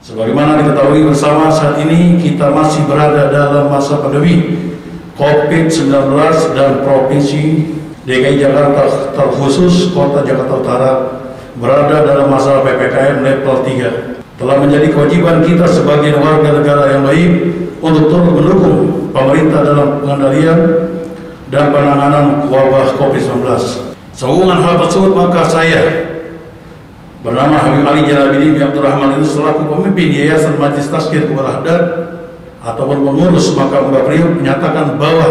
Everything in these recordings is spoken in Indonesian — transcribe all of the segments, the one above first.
Sebagaimana diketahui bersama, saat ini kita masih berada dalam masa pandemi COVID-19 dan Provinsi DKI Jakarta terkhusus Kota Jakarta Utara berada dalam masa PPKM level 3. Telah menjadi kewajiban kita sebagai warga negara yang baik untuk turut mendukung pemerintah dalam pengendalian dan penanganan wabah COVID-19. Sehubungan hal tersebut, maka saya bernama Habib Ali Jalabidin bin Abdurrahman itu selaku pemimpin Yayasan Majelis Tazkiyah Wal Ahdad ataupun pengurus Makam Mbah Priok menyatakan bahwa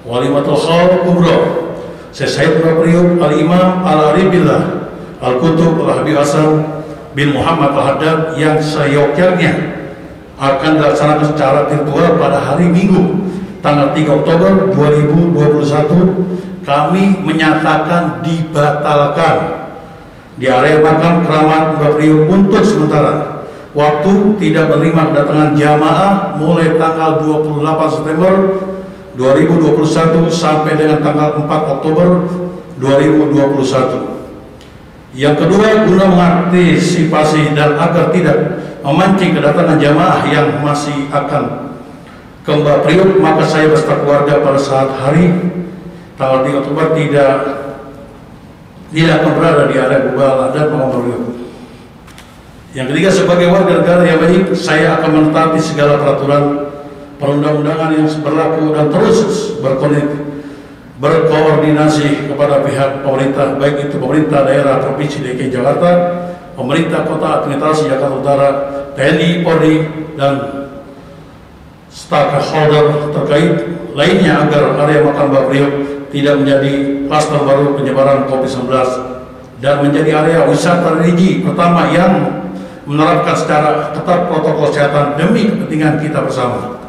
Walimatul Khaul Kubra Syekh Mbah Priok Al-Imam Al-Arif Billah Al-Kutub Al-Habib Hasan bin Muhammad Al-Haddad yang seyogyanya akan dilaksanakan secara virtual pada hari Minggu tanggal 3 Oktober 2021 kami menyatakan dibatalkan di area makam keramat Mbah Priok untuk sementara waktu, tidak menerima kedatangan jamaah mulai tanggal 28 September 2021 sampai dengan tanggal 4 Oktober 2021. Yang kedua, guna mengantisipasi dan agar tidak memancing kedatangan jamaah yang masih akan ke Mbah Priok, maka saya beserta keluarga pada saat hari tanggal 3 Oktober tidak akan berada di area Kubah dan Makam Mbah Priok. Yang ketiga, sebagai warga negara yang baik, saya akan menetapi segala peraturan perundang-undangan yang berlaku dan terus berkoordinasi kepada pihak pemerintah, baik itu pemerintah daerah Provinsi DKI Jakarta, pemerintah Kota Administrasi Jakarta Utara, TNI, Polri, dan stakeholder terkait lainnya agar area Makam Mbah Priok tidak menjadi klaster baru penyebaran COVID-19 dan menjadi area wisata religi pertama yang menerapkan secara ketat protokol kesehatan demi kepentingan kita bersama.